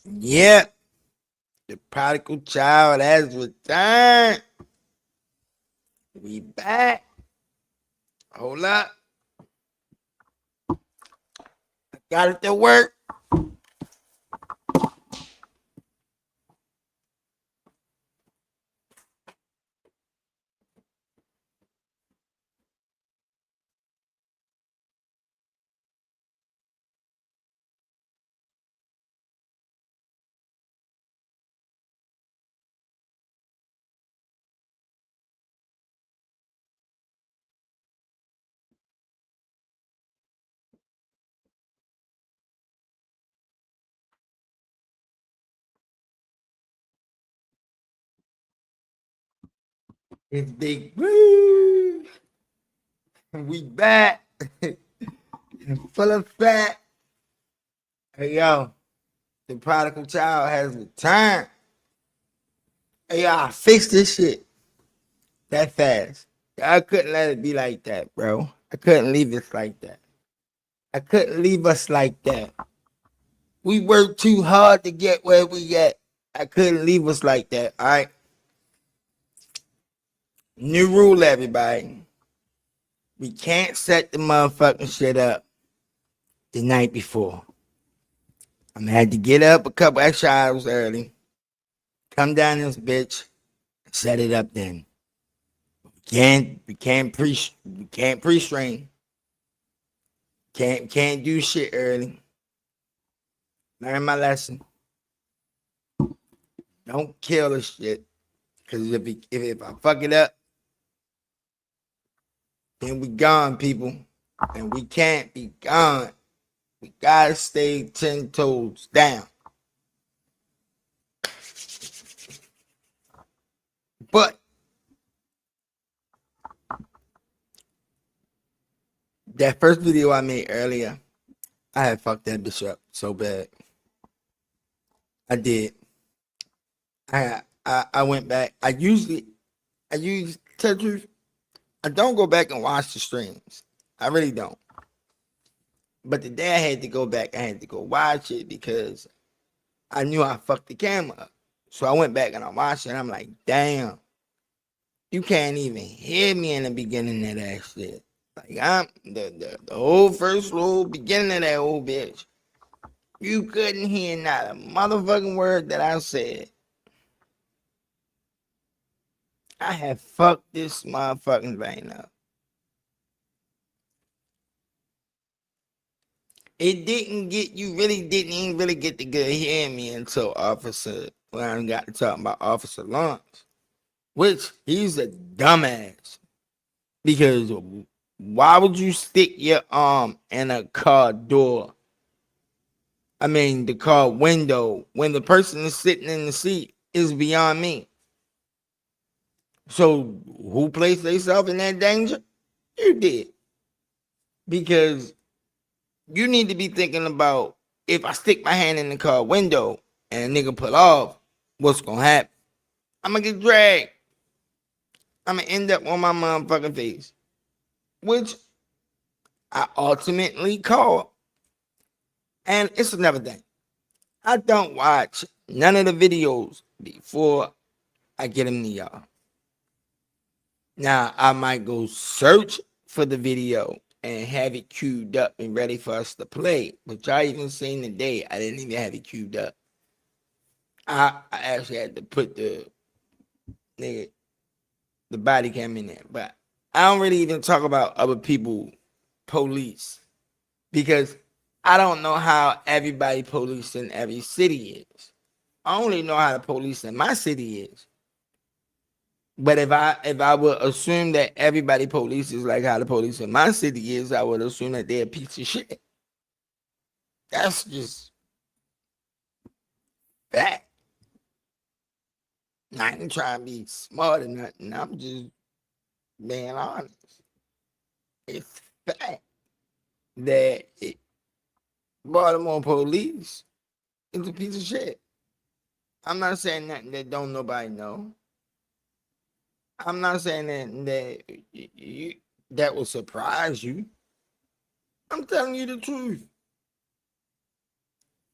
Yep, the prodigal child has returned. We back. Hold up. I got it to work. It's big. Woo! We back. Full of fat. Hey, yo. The prodigal child has returned. Hey, yo, I fixed this shit that fast. I couldn't let it be like that, bro. I couldn't leave it like that. I couldn't leave us like that. We worked too hard to get where we at. I couldn't leave us like that. All right. New rule, everybody. We can't set the motherfucking shit up the night before. I'm gonna have to get up a couple extra hours early. Come down this bitch. Set it up then. We can't pre-strain. Can't do shit early. Learn my lesson. Don't kill the shit. Cause if I fuck it up, then we gone, people. And we can't be gone. We gotta stay 10 toes down. But that first video I made earlier, I had fucked that bitch up so bad. I did. I went back. I use Tetris. I don't go back and watch the streams. I really don't. But the day I had to go back, I had to go watch it because I knew I fucked the camera up. So I went back and I watched it and I'm like, damn, you can't even hear me in the beginning of that shit. Like I'm the whole first little beginning of that old bitch. You couldn't hear not a motherfucking word that I said. I have fucked this motherfucking thing up. It didn't get you really didn't even really get to good hearing me until when I got to talking about Officer Lawrence, which he's a dumbass. Because why would you stick your arm in a car door? I mean the car window when the person is sitting in the seat is beyond me. So who placed themselves in that danger? You did. Because you need to be thinking about if I stick my hand in the car window and a nigga pull off, what's gonna happen? I'm gonna get dragged. I'm gonna end up on my motherfucking face, which I ultimately caught. And it's another thing. I don't watch none of the videos before I get them to y'all. Now I might go search for the video and have it queued up and ready for us to play. But y'all even seen today, I didn't even have it queued up. I actually had to put nigga the body cam in there. But I don't really even talk about other people police because I don't know how everybody police in every city is. I only know how the police in my city is. But if I would assume that everybody police is like how the police in my city is, I would assume that they're a piece of shit. That's just fact. I ain't trying to be smart or nothing. I'm just being honest. It's fact that Baltimore police is a piece of shit. I'm not saying nothing that don't nobody know. I'm not saying that will surprise you. I'm telling you the truth.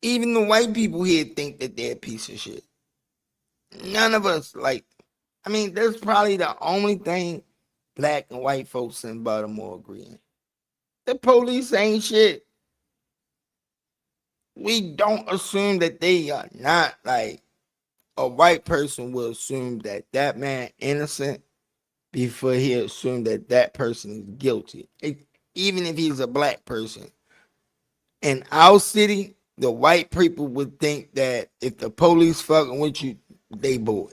Even the white people here think that they're a piece of shit. None of us like. I mean, that's probably the only thing black and white folks in Baltimore agree on. The police ain't shit. We don't assume that they are not like a white person will assume that that man innocent before he assume that that person is guilty. Even if he's a black person. In our city, the white people would think that if the police fucking with you, they boy.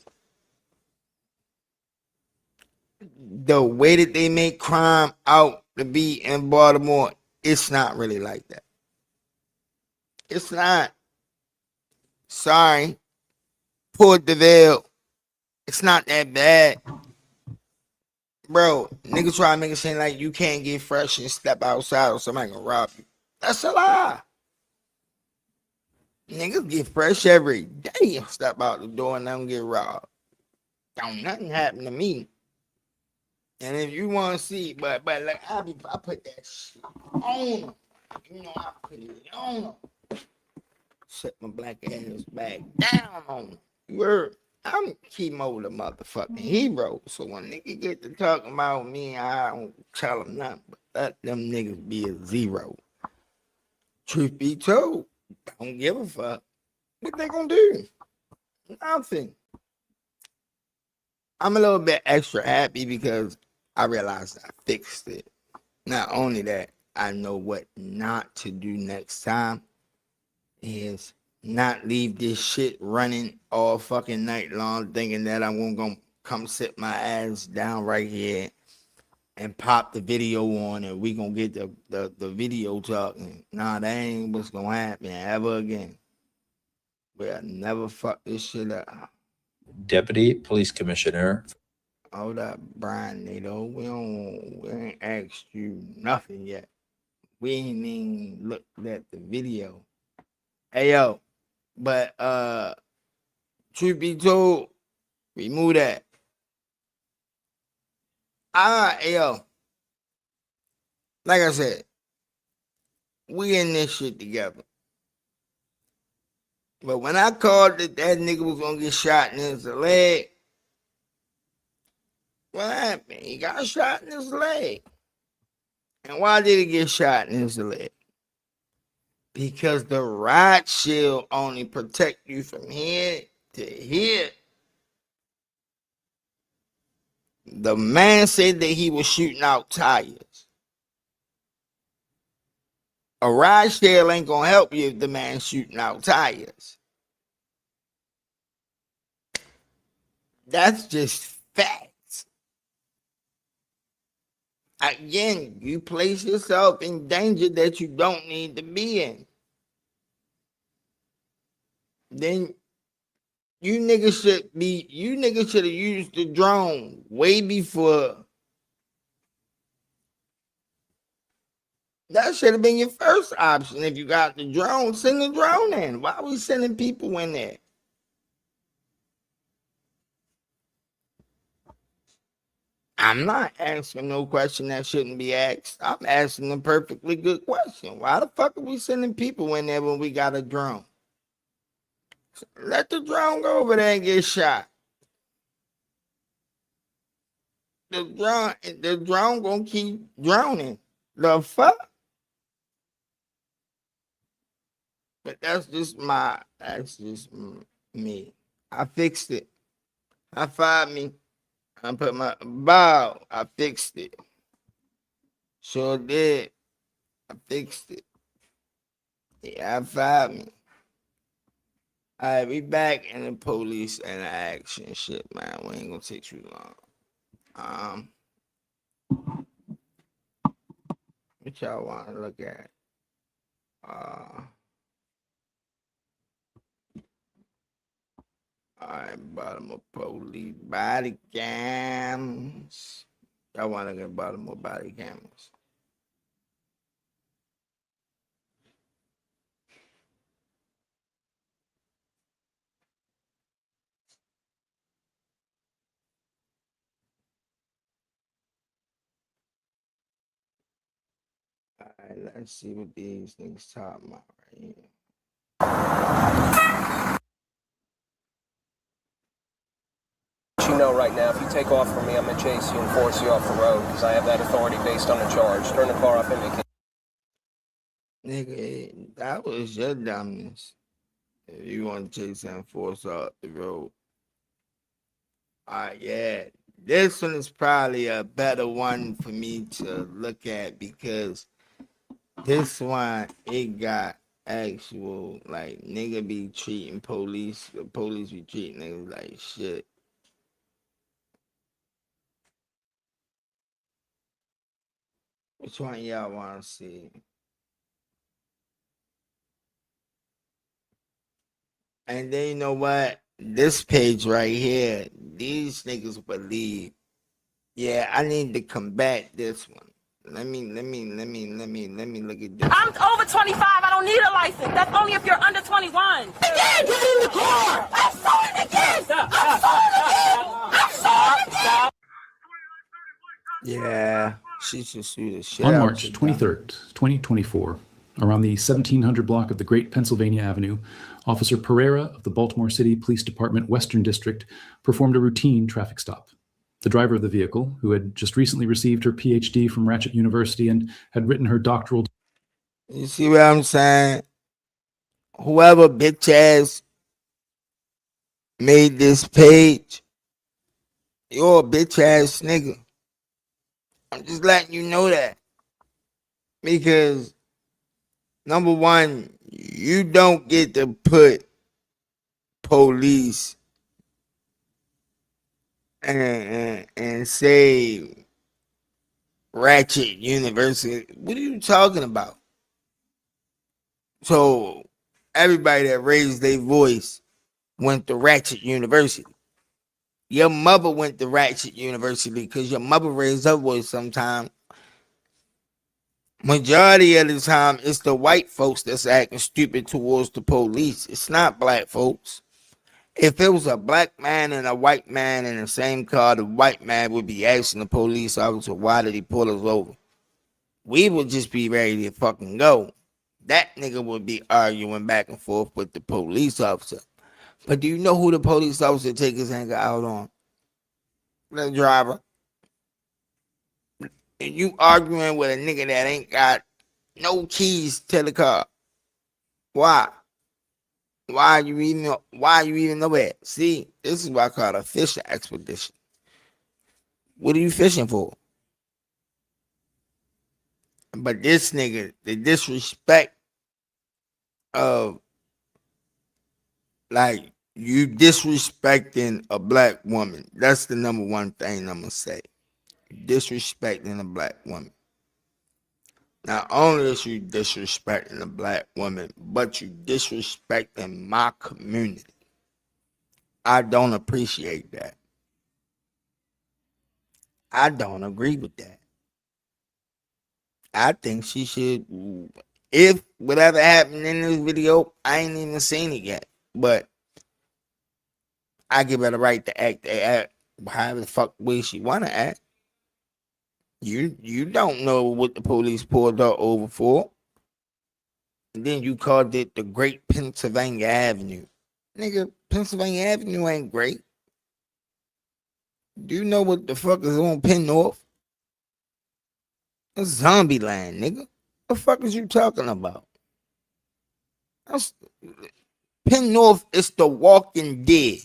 The way that they make crime out to be in Baltimore, it's not really like that. It's not. Sorry, Port DeVille. It's not that bad. Bro, niggas try to make it seem like you can't get fresh and step outside or somebody gonna rob you. That's a lie. Niggas get fresh every day and step out the door and don't get robbed. Don't nothing happen to me. And if you want to see, but like I put that shit on them. You know I put it on them. Set my black ass back down on them. You heard? I'm Chemo the motherfucking hero. So when nigga get to talking about me, I don't tell them nothing, but let them niggas be a zero. Truth be told, don't give a fuck. What they gonna do? Nothing. I'm a little bit extra happy because I realized I fixed it. Not only that, I know what not to do next time is not leave this shit running all fucking night long thinking that I'm gonna come sit my ass down right here and pop the video on and we gonna get the video talking. Nah, that ain't what's gonna happen ever again. We'll never fuck this shit up. Deputy Police Commissioner. Hold up, Brian Nato. We ain't asked you nothing yet. We ain't even looked at the video. Hey yo, but truth be told, remove that. Hey yo, like I said, we in this shit together. But when I called that nigga was gonna get shot in his leg, what happened? He got shot in his leg. And why did he get shot in his leg? Because the ride shield only protect you from here to here. The man said that he was shooting out tires. A ride shield ain't gonna help you if the man's shooting out tires. That's just facts. Again, you place yourself in danger that you don't need to be in. Then you niggas should have used the drone way before. That should have been your first option. If you got the drone, send the drone in. Why are we sending people in there? I'm not asking no question that shouldn't be asked. I'm asking a perfectly good question. Why the fuck are we sending people in there when we got a drone? Let the drone go over there and get shot. The drone gonna keep droning. The fuck? But that's just me. I fixed it. I fired me. I put my bow. I fixed it. Sure did. I fixed it. Yeah, I fired me. All right, we back in the police and action shit, man. We ain't gonna take too long. What y'all want to look at? All right, bottom of police body cams. Y'all want to look at bottom of body cams? All right, let's see what these things talking about right here. know right now, if you take off from me, I'm going to chase you and force you off the road because I have that authority based on the charge. Turn the car off and make it. Nigga, that was your dumbness. If you want to chase and force up the road. Yeah. This one is probably a better one for me to look at because this one, it got actual, like, nigga be treating police, the police be treating niggas like shit. Which one y'all want to see? And then you know what? This page right here, these niggas believe. Yeah, I need to combat this one. Let me look at this. I'm over 25. I don't need a license. That's only if you're under 21. Again, get in the car. I'm sorry again. I'm sorry again. Yeah, she should sue the shit On out March you, 23rd, 2024, around the 1700 block of the Great Pennsylvania Avenue, Officer Pereira of the Baltimore City Police Department Western District performed a routine traffic stop. The driver of the vehicle, who had just recently received her PhD from Ratchet University and had written her doctoral. You see what I'm saying? Whoever bitch ass made this page, you're a bitch ass nigga. I'm just letting you know that. Because, number one, you don't get to put police and say Ratchet University. What are you talking about? So, everybody that raised their voice went to Ratchet University. Your mother went to Ratchet University because your mother raised her voice sometime. Majority of the time, it's the white folks that's acting stupid towards the police. It's not black folks. If it was a black man and a white man in the same car, the white man would be asking the police officer, why did he pull us over? We would just be ready to fucking go. That nigga would be arguing back and forth with the police officer. But do you know who the police officer take his anger out on? The driver. And you arguing with a nigga that ain't got no keys to the car. Why? Why you even know that? See, this is what I call a fishing expedition. What are you fishing for? But this nigga, the disrespect of, like, you disrespecting a black woman. That's the number one thing I'm gonna say. Disrespecting a black woman. Not only is you disrespecting a black woman, but you disrespecting my community. I don't appreciate that. I don't agree with that. I think she should, if whatever happened in this video, I ain't even seen it yet. But I give her the right to act however the fuck way she wanna act. You don't know what the police pulled her over for. And then you called it the Great Pennsylvania Avenue. Nigga, Pennsylvania Avenue ain't great. Do you know what the fuck is on Penn North? It's zombie land, nigga. The fuck is you talking about? That's, Penn North is the Walking Dead.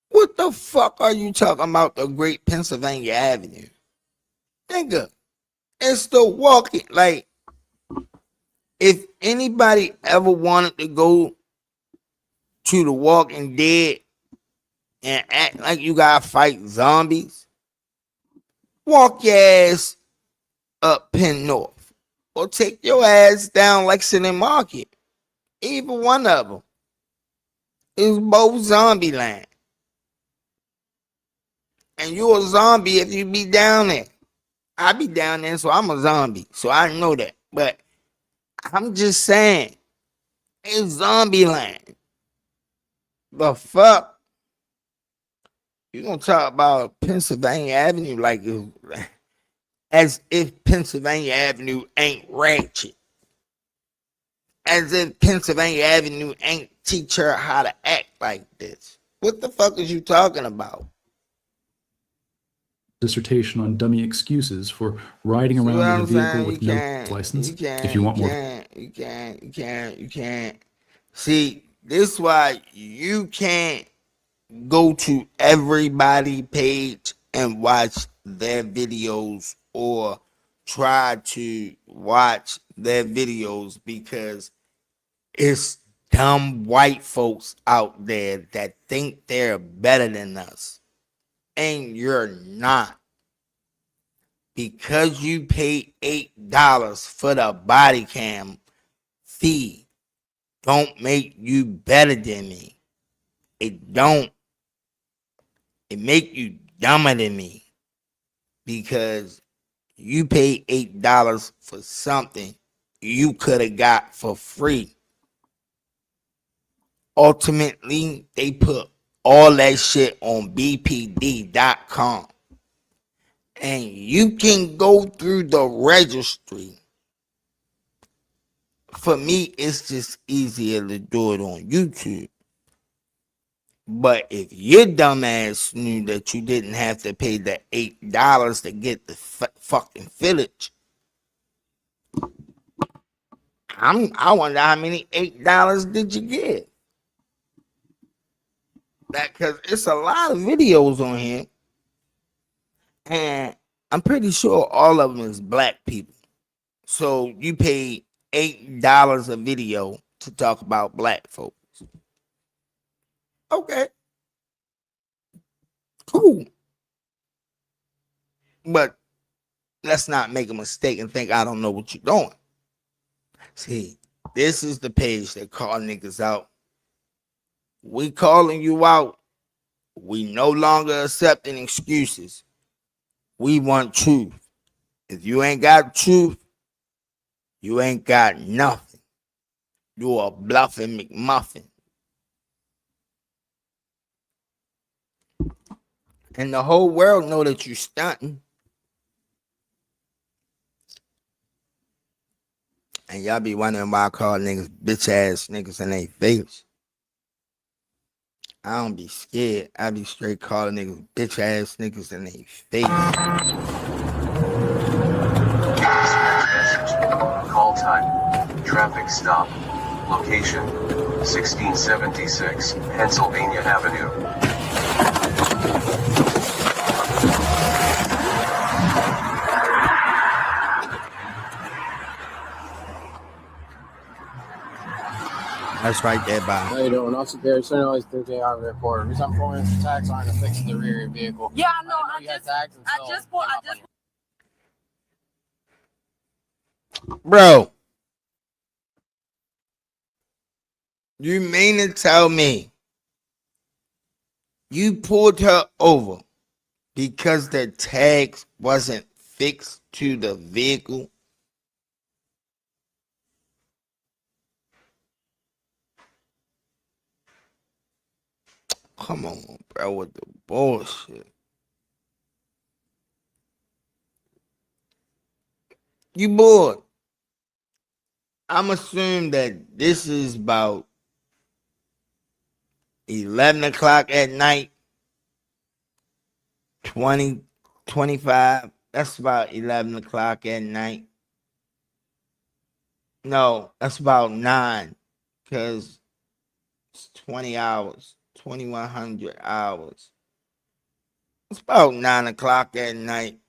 What the fuck are you talking about, the Great Pennsylvania Avenue? Nigga, it's the Walking, like, if anybody ever wanted to go to the Walking Dead and act like you gotta fight zombies, walk your ass up Penn North or take your ass down Lexington Market. Either one of them is both zombie land. And you a zombie if you be down there. I be down there, so I'm a zombie. So I know that. But I'm just saying, it's zombie land. The fuck? You gonna talk about Pennsylvania Avenue like as if Pennsylvania Avenue ain't ratchet. As if Pennsylvania Avenue ain't teach her how to act like this. What the fuck is you talking about? Dissertation on dummy excuses for riding See what around in a I'm vehicle saying? with You no can't. license. You can't. If you want more, You can't. See, this is why you can't go to everybody page and watch their videos or try to watch their videos, because it's dumb white folks out there that think they're better than us, and you're not. Because you pay $8 for the body cam fee don't make you better than me. It don't. It make you dumber than me, because you pay $8 for something you could have got for free. Ultimately, they put all that shit on bpd.com, and you can go through the registry. For me, it's just easier to do it on YouTube. But if your dumbass knew that you didn't have to pay the $8 to get the fucking footage, I wonder how many $8 did you get? That, because it's a lot of videos on here, and I'm pretty sure all of them is black people. So you pay $8 a video to talk about black folks. Okay, cool. But let's not make a mistake and think I don't know what you're doing. See, this is the page that call niggas out. We calling you out. We no longer accepting excuses. We want truth. If you ain't got truth, you ain't got nothing. You a bluffing McMuffin. And the whole world know that you stunting. And y'all be wondering why I call niggas bitch ass niggas in their face. I don't be scared. I be straight calling niggas bitch ass niggas in their face. Call time. Traffic stop. Location. 1676 Pennsylvania Avenue. That's right there, Bob. How you doing? Officer Gary, send always 13 hour recorder. The reason I'm pulling in for tags aren't affixed to the rear of your vehicle. Yeah, I know. I Bro, you mean to tell me you pulled her over because the tags wasn't fixed to the vehicle? Come on, bro, with the bullshit. You bored. I'm assuming that this is about 11 o'clock at night. 20, 25. That's about 11 o'clock at night. No, that's about 9, because it's 20 hours, 2,100 hours. It's about 9 o'clock at night.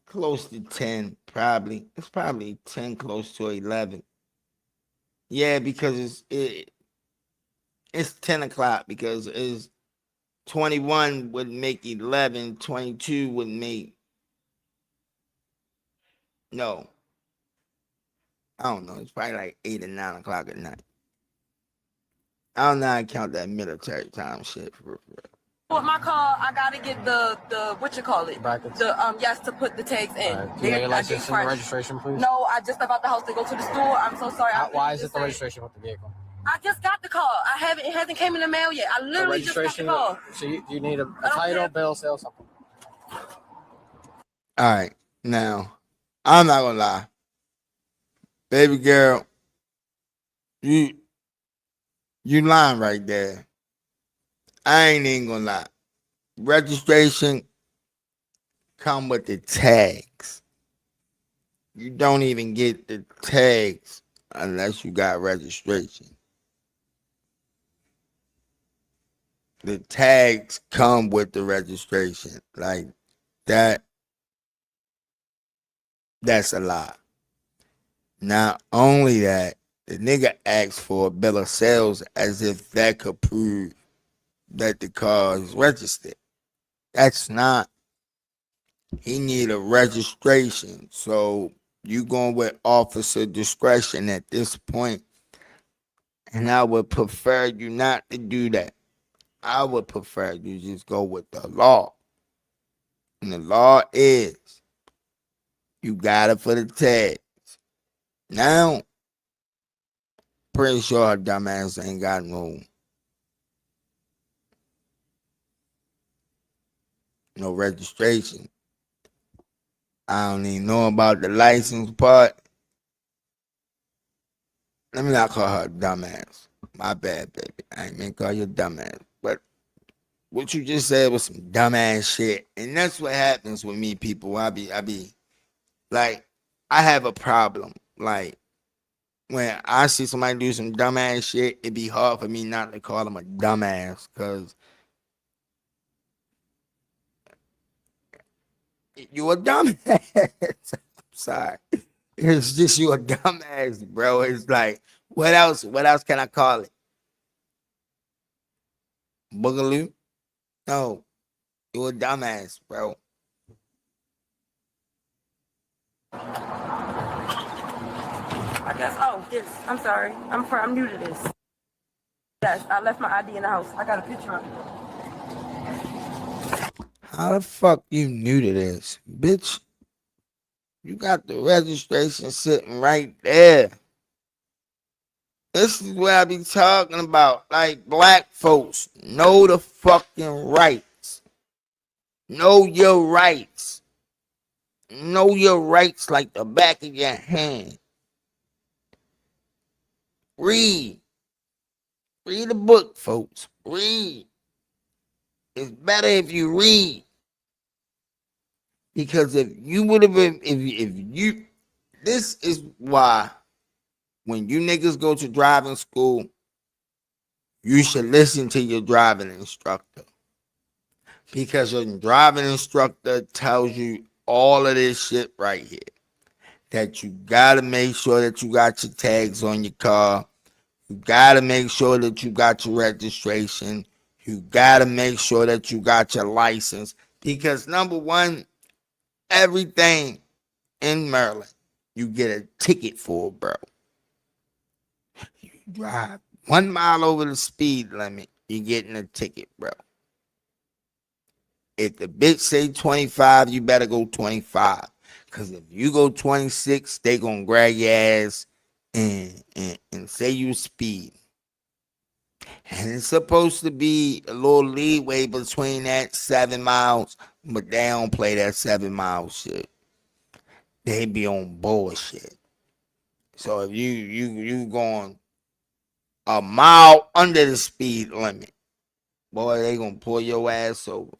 Close to 10, probably. It's probably 10, close to 11. Yeah, because it's 10 o'clock, because it's 21 would make 11, 22 would make, no, I don't know. It's probably like 8 or 9 o'clock at night. I don't know how to count that military time shit for real. With my car, I gotta get the what you call it? Brackets. Yes, to put the tags in. Do you have your license and your registration, please? No, I just left out the house to go to the store. I'm so sorry. Why is it the registration with the vehicle? I just got the car. It hasn't came in the mail yet. I literally just got the car. So you need a title, bill, sales, something. All right, now I'm not gonna lie, baby girl, you lying right there. I ain't even gonna lie. Registration come with the tags. You don't even get the tags unless you got registration. The tags come with the registration. Like that, that's a lot. Not only that, the nigga asked for a bill of sales as if that could prove that the car is registered. That's not. He need a registration. So you going with officer discretion at this point. And I would prefer you not to do that. I would prefer you just go with the law. And the law is you got it for the tags. Now, pretty sure her dumbass ain't got no registration. I don't even know about the license part. Let me not call her a dumbass. My bad, baby. I ain't mean to call you a dumbass. But what you just said was some dumbass shit. And that's what happens with me, people. I be like, I have a problem. Like, when I see somebody do some dumbass shit, it'd be hard for me not to call them a dumbass. Because you a dumbass. I'm sorry. It's just you a dumbass, bro. It's like, what else? What else can I call it? Boogaloo? No, you a dumbass, bro. I guess. Oh, yes. I'm sorry. I'm new to this. Yes, I left my ID in the house. I got a picture of it. How the fuck you new to this, bitch? You got the registration sitting right there. This is what I be talking about. Like, black folks, know the fucking rights. Know your rights. Know your rights like the back of your hand. Read. Read the book, folks. Read. It's better if you read. Because if you would have been, if you, this is why when you niggas go to driving school, you should listen to your driving instructor. Because your driving instructor tells you all of this shit right here. That you gotta make sure that you got your tags on your car. You gotta make sure that you got your registration. You gotta make sure that you got your license. Because number one, everything in Maryland, you get a ticket for, bro. You drive 1 mile over the speed limit, you're getting a ticket, bro. If the bitch say 25, you better go 25. Because if you go 26, they going to grab your ass and say you speed. And it's supposed to be a little leeway between that 7 miles, but they don't play that 7 mile shit. They be on bullshit. So if you going a mile under the speed limit, boy, they gonna pull your ass over.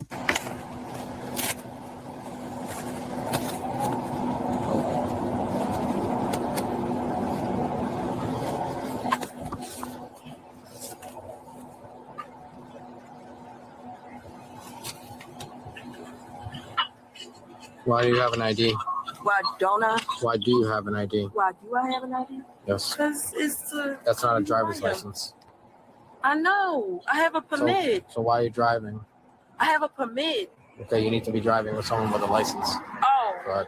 Why do you have an ID? Why don't I? Why do you have an ID? Why do I have an ID? Yes. Because it's a. That's not a driver's license. I know. I have a permit. So why are you driving? I have a permit. Okay, you need to be driving with someone with a license. Oh. But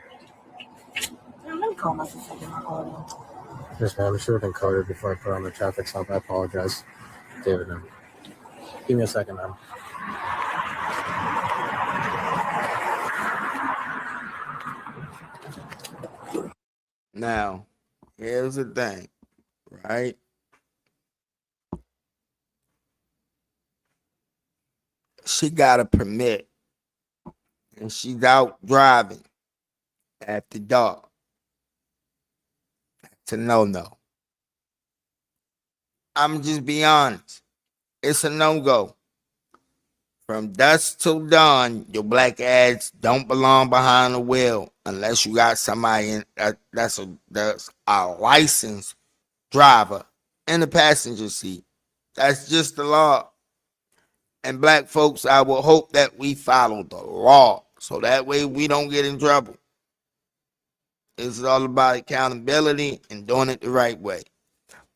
Let me call my sister. yes, ma'am, I should have been coded before I put on the traffic stop. I apologize. David, ma'am. Give me a second, ma'am. Now, here's the thing, right? She got a permit and she's out driving after dark. It's a no-no. I'm just be honest. It's a no-go. From dusk till dawn, your black ass don't belong behind the wheel unless you got somebody that's a licensed driver in the passenger seat. That's just the law. And black folks, I will hope that we follow the law so that way we don't get in trouble. It's all about accountability and doing it the right way.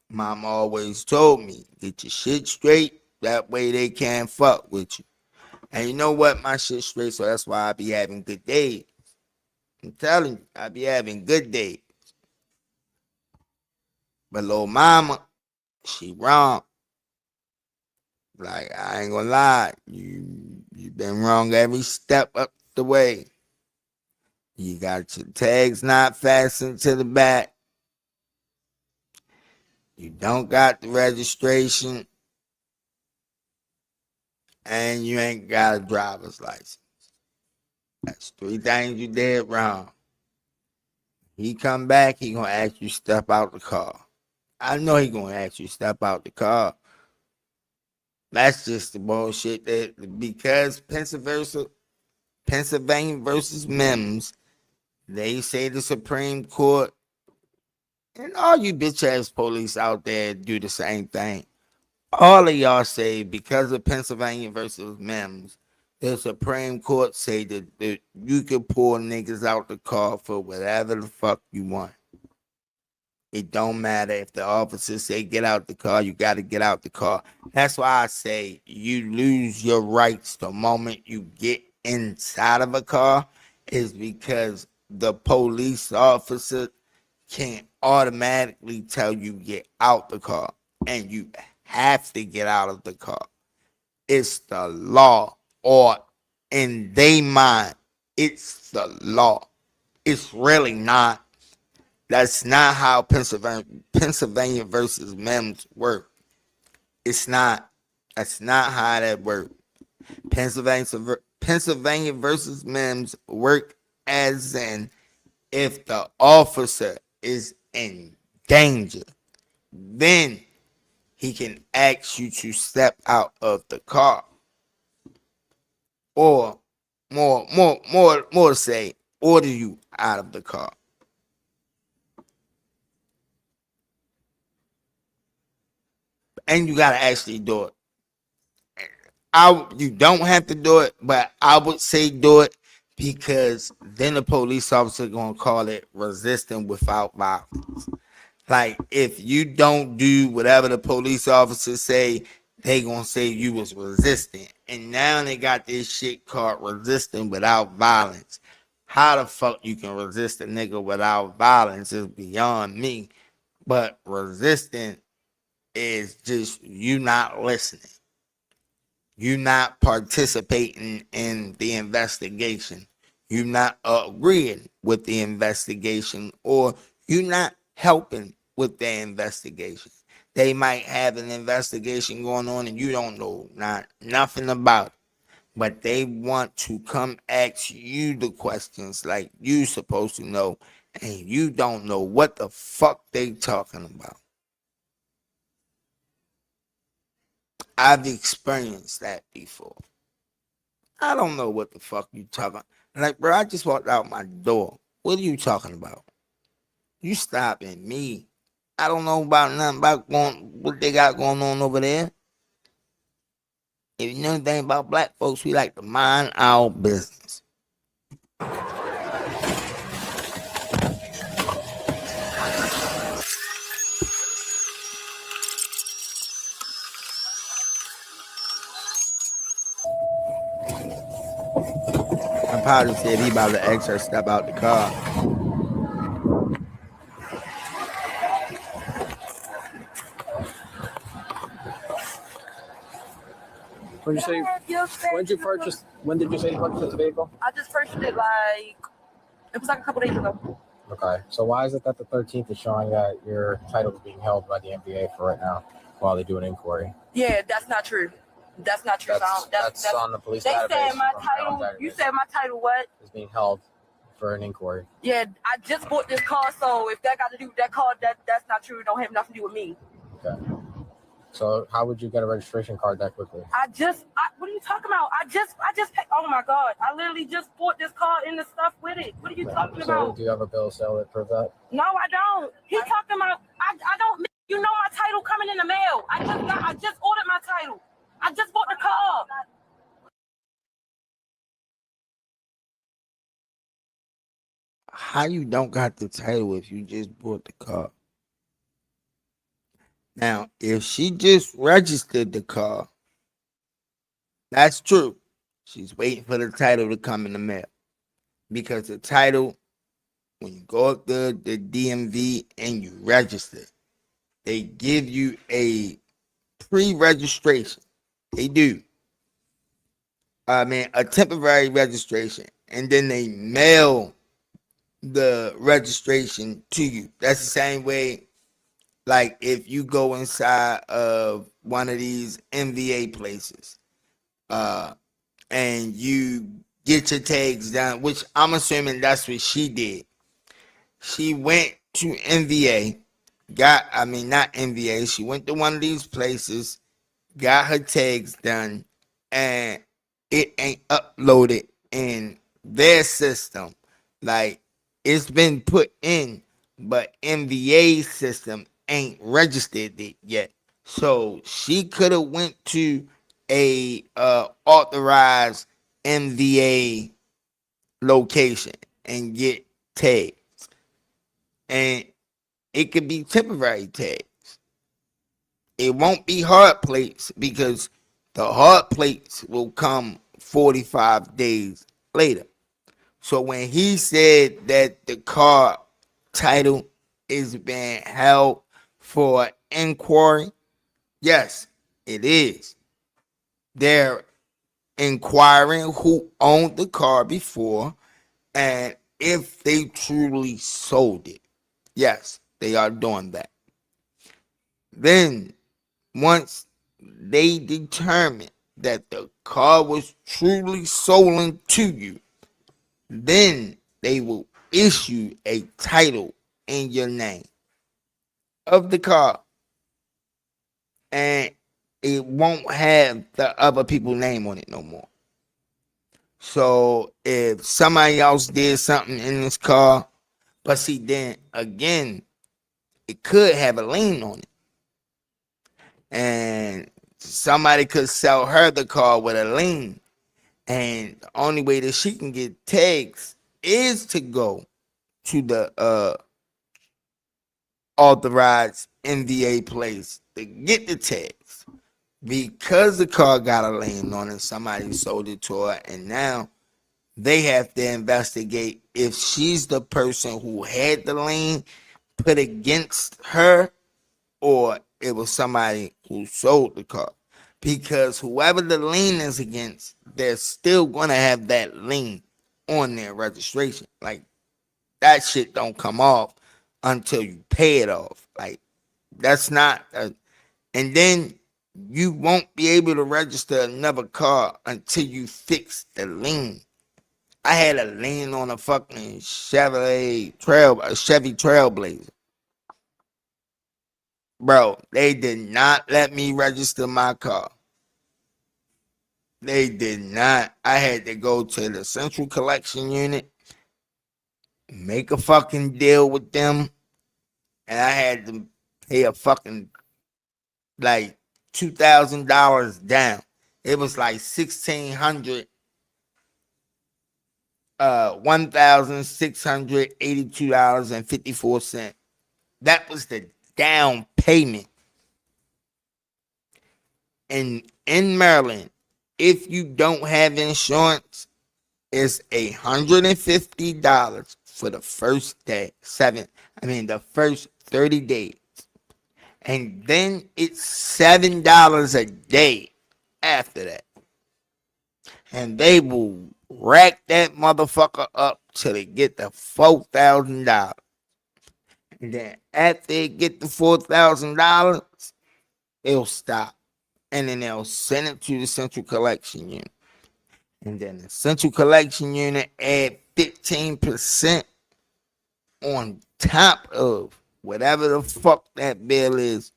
Mom always told me, get your shit straight, that way they can't fuck with you. And you know what? My shit straight, so that's why I be having good days. I'm telling you, I be having good days. But little mama, she wrong. Like, I ain't gonna lie, you been wrong every step up the way. You got your tags not fastened to the back. You don't got the registration. And you ain't got a driver's license. That's 3 things you did wrong. He come back, he gonna ask you step out the car. I know he gonna ask you step out the car. That's just the bullshit that because Pennsylvania versus Mims, they say the Supreme Court and all you bitch ass police out there do the same thing. All of y'all say because of Pennsylvania versus Mims, the Supreme Court say that you can pull niggas out the car for whatever the fuck you want. It don't matter if the officers say get out the car, you got to get out the car. That's why I say you lose your rights the moment you get inside of a car is because the police officer can't automatically tell you get out the car and you have to get out of the car. It's the law, or in their mind, it's the law. It's really not. That's not how Pennsylvania versus Mims work. It's not. That's not how that works. Pennsylvania versus Mims work as in if the officer is in danger, then he can ask you to step out of the car. Or more to say, order you out of the car. And you gotta actually do it. You don't have to do it, but I would say do it because then the police officer gonna call it resisting without violence. Like if you don't do whatever the police officers say, they gonna say you was resisting. And now they got this shit called resisting without violence. How the fuck you can resist a nigga without violence is beyond me. But resisting is just you not listening. You not participating in the investigation. You not agreeing with the investigation, or you not helping with the investigation. They might have an investigation going on and you don't know nothing about it. But they want to come ask you the questions like you supposed to know, and you don't know what the fuck they talking about. I've experienced that before. I don't know what the fuck you talking. Like, bro, I just walked out my door. What are you talking about? You stopping me. I don't know about nothing about what they got going on over there. If you know anything about black folks, we like to mind our business. My partner said he about to ask her to step out the car. When did you purchase? When did you say you purchased the vehicle? I just purchased it it was like a couple days ago. Okay. So why is it that the 13th is showing that your title is being held by the MBA for right now while they do an inquiry? Yeah, that's not true. That's not true. That's on the police they database. Said my title. You said my title what? Is being held for an inquiry. Yeah, I just bought this car, so if that got to do with that car, that's not true. It don't have nothing to do with me. Okay. So how would you get a registration card that quickly? What are you talking about? I just paid. Oh my God. I literally just bought this car and the stuff with it. What are you talking So about? do you have a bill of sale that proves that? No, I don't. He talking about, I don't, you know my title coming in the mail. I just ordered my title. I just bought the car. How you don't got the title if you just bought the car? Now, if she just registered the car, that's true. She's waiting for the title to come in the mail. Because the title, when you go up to the DMV and you register, they give you a pre-registration. They do. A temporary registration. And then they mail the registration to you. That's the same way, like if you go inside of one of these MVA places, and you get your tags done, which I'm assuming that's what she did. She went to MVA, not MVA, she went to one of these places, got her tags done, and it ain't uploaded in their system. Like, it's been put in, but MVA's system ain't registered it yet. So she could have went to a authorized MVA location and get tagged. And it could be temporary tags. It won't be hard plates because the hard plates will come 45 days later. So when he said that the car title is being held for inquiry, yes, it is. They're inquiring who owned the car before and if they truly sold it. Yes, they are doing that. Then, once they determine that the car was truly stolen to you, then they will issue a title in your name of the car. And it won't have the other people's name on it no more. So if somebody else did something in this car, but see, then again, it could have a lien on it. And somebody could sell her the car with a lien. And the only way that she can get tags is to go to the authorized MVA place to get the tags. Because the car got a lien on it, somebody sold it to her, and now they have to investigate if she's the person who had the lien put against her or it was somebody who sold the car. Because whoever the lien is against, they're still going to have that lien on their registration. Like, that shit don't come off until you pay it off. Like, that's not and then you won't be able to register another car until you fix the lien. I had a lien on a fucking Chevy Trailblazer. Bro, they did not let me register my car. They did not. I had to go to the Central Collection Unit, make a fucking deal with them, and I had to pay a fucking like $2,000 down. It was like $1,600, $1,682.54. That was the down payment. And in Maryland, if you don't have insurance, it's $150 for the first day, the first 30 days. And then it's $7 a day after that. And they will rack that motherfucker up till they get the $4,000. And then after they get the $4,000, it'll stop. And then they'll send it to the Central Collection Unit. And then the Central Collection Unit add 15% on top of whatever the fuck that bill is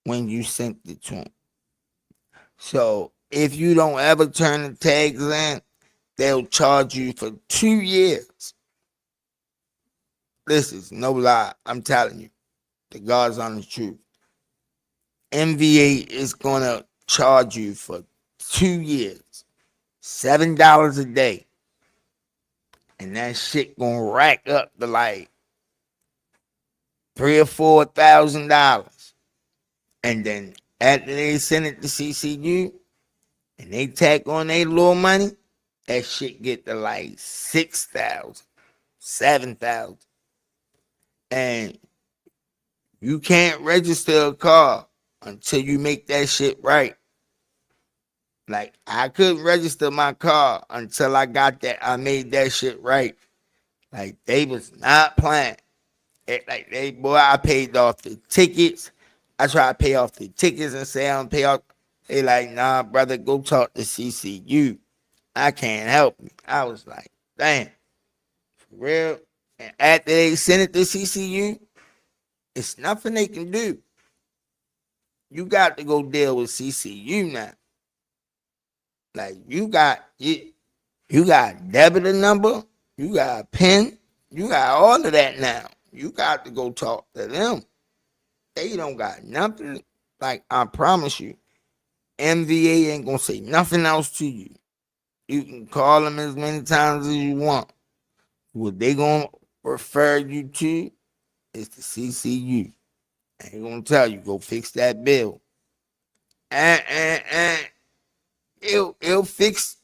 when you sent it to them. So if you don't ever turn the tags in, they'll charge you for 2 years. This is no lie. I'm telling you. The God's honest truth. MVA is going to charge you for 2 years. $7 a day. And that shit going to rack up to like $3,000 or $4,000. And then after they send it to CCU and they tack on their little money, that shit get to like 6,000, 7,000. And you can't register a car until you make that shit right. Like, I couldn't register my car until I got that. I made that shit right. Like, they was not playing. I paid off the tickets. I try to pay off the tickets and say I don't pay off. They like, nah, brother, go talk to CCU. I can't help you. I was like, damn, for real. And after they sent it to CCU, it's nothing they can do. You got to go deal with CCU now. Like, you got debit number, you got a PIN, you got all of that now. You got to go talk to them. They don't got nothing. Like, I promise you, MVA ain't gonna say nothing else to you. You can call them as many times as you want. What they gonna refer you to is the CCU. And they gonna tell you, go fix that bill. And it'll fix.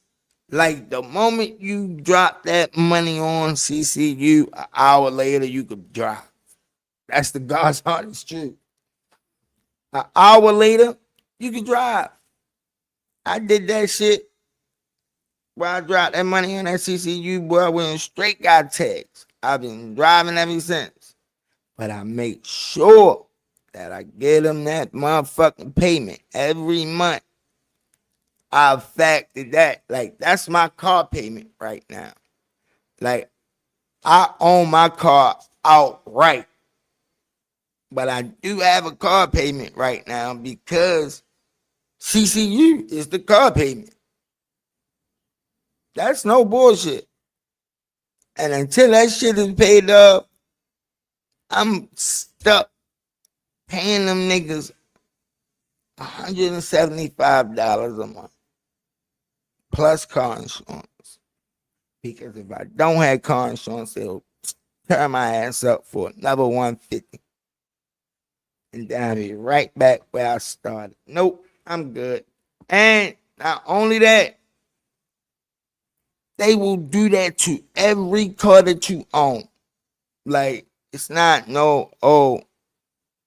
Like, the moment you drop that money on CCU, an hour later you could drive. That's the God's honest truth. An hour later, you can drive. I did that shit where I dropped that money on that CCU, boy. I went straight got tags. I've been driving ever since. But I make sure that I get them that motherfucking payment every month. I factored that. Like, that's my car payment right now. Like, I own my car outright. But I do have a car payment right now because CCU is the car payment. That's no bullshit. And until that shit is paid up, I'm stuck paying them niggas $175 a month plus car insurance. Because if I don't have car insurance, they'll turn my ass up for another $150. And then I'll be right back where I started. Nope, I'm good. And not only that, they will do that to every car that you own. Like, it's not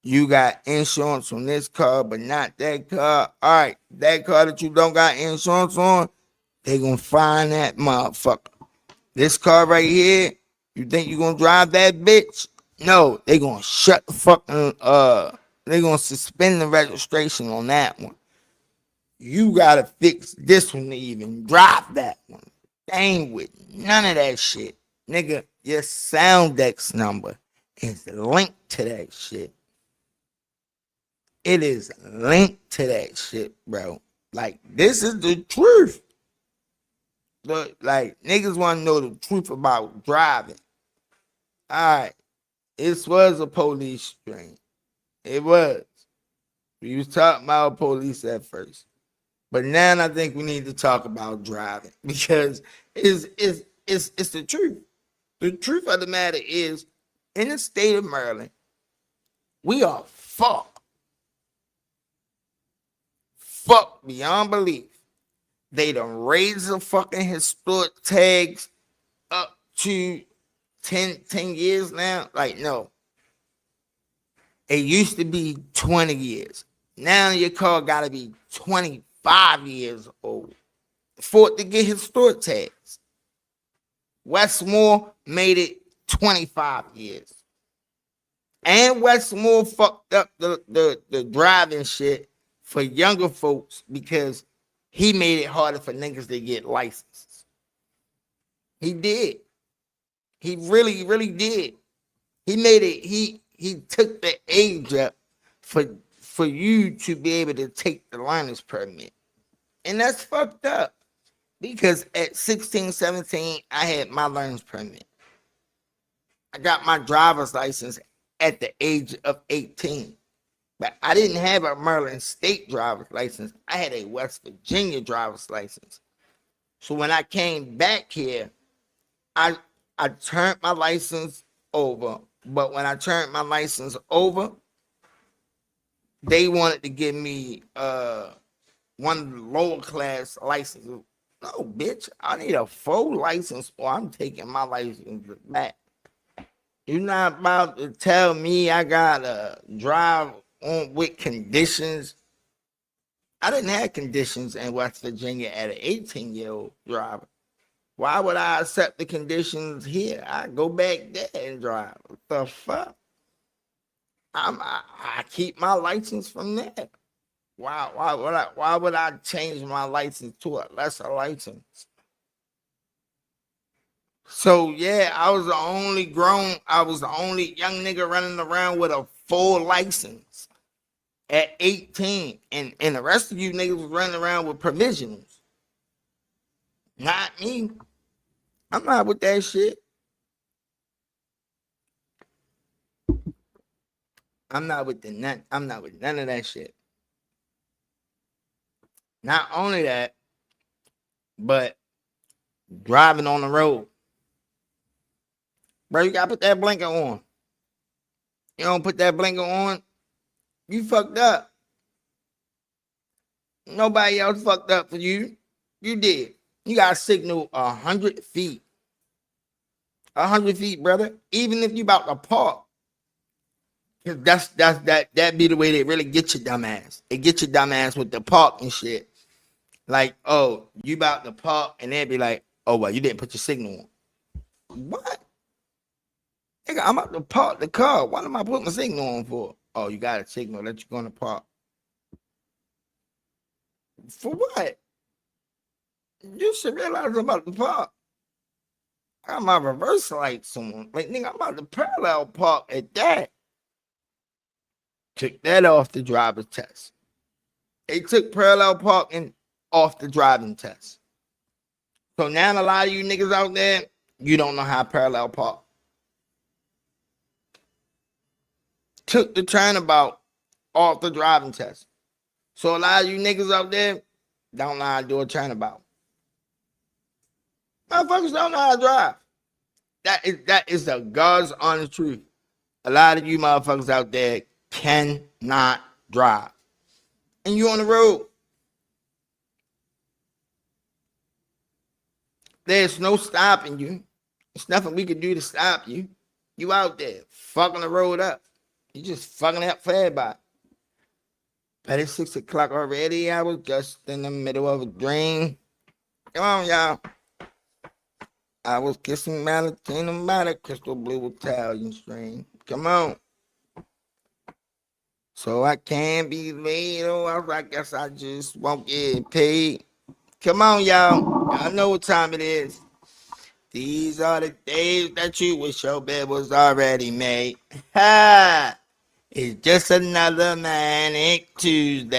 you got insurance on this car, but not that car. All right, that car that you don't got insurance on, they gonna find that motherfucker. This car right here, you think you gonna drive that bitch? No, they gonna shut the fucking, they gonna suspend the registration on that one. You gotta fix this one to even drive that one. They ain't with none of that shit. Nigga, your Soundex number is linked to that shit. It is linked to that shit, bro. Like, this is the truth. Like, niggas want to know the truth about driving. All right. This was a police string. It was. We was talking about police at first. But now I think we need to talk about driving because it's the truth. The truth of the matter is, in the state of Maryland, we are fucked. Fucked beyond belief. They done raised the fucking historic tags up to 10 years now. Like, no. It used to be 20 years. Now your car got to be 25 years old for it to get historic tags. Westmore made it 25 years. And Westmore fucked up the driving shit for younger folks because he made it harder for niggas to get licenses. He did. He really, really did. He made it, he took the age up for for you to be able to take the learner's permit. And that's fucked up. Because at 16, 17, I had my learner's permit. I got my driver's license at the age of 18. But I didn't have a Maryland state driver's license. I had a West Virginia driver's license. So when I came back here, I turned my license over. But when I turned my license over, they wanted to give me one of the lower class licenses. No, bitch, I need a full license or I'm taking my license back. You're not about to tell me I gotta drive on with conditions. I didn't have conditions in West Virginia at an 18-year-old driver. Why would I accept the conditions here? I go back there and drive. What the fuck? I keep my license from there. Why would I change my license to a lesser license? So yeah, I was the only young nigga running around with a full license at 18. And the rest of you niggas was running around with provisionals. Not me. I'm not with that shit. I'm not with none of that shit. Not only that, but driving on the road. Bro, you gotta put that blinker on. You don't put that blinker on, you fucked up. Nobody else fucked up for you. You did. You gotta signal 100 feet. 100 feet, brother. Even if you about to park. Cause that be the way they really get your dumb ass. They get your dumb ass with the park and shit. Like, oh, you about to park, and they'd be like, oh, well, you didn't put your signal on. What? Nigga, I'm about to park the car. What am I putting my signal on for? Oh, you got a signal that you're gonna park. For what? You should realize I'm about to park. I got my reverse lights on. Like, nigga, I'm about to parallel park at that. Took that off the driver's test. They took parallel parking off the driving test. So now a lot of you niggas out there, you don't know how to parallel park. Took the turnabout off the driving test. So a lot of you niggas out there don't know how to do a turnabout. Motherfuckers don't know how to drive. That is the God's honest truth. A lot of you motherfuckers out there cannot drive. And you on the road. There's no stopping you. There's nothing we can do to stop you. You out there fucking the road up. You just fucking up for everybody. But it's 6 o'clock already. I was just in the middle of a dream. Come on, y'all. I was kissing Valentina by the crystal blue Italian string. Come on. So I can't be late, or I guess I just won't get paid. Come on, y'all. I know what time it is. These are the days that you wish your bed was already made. Ha! It's just another manic Tuesday.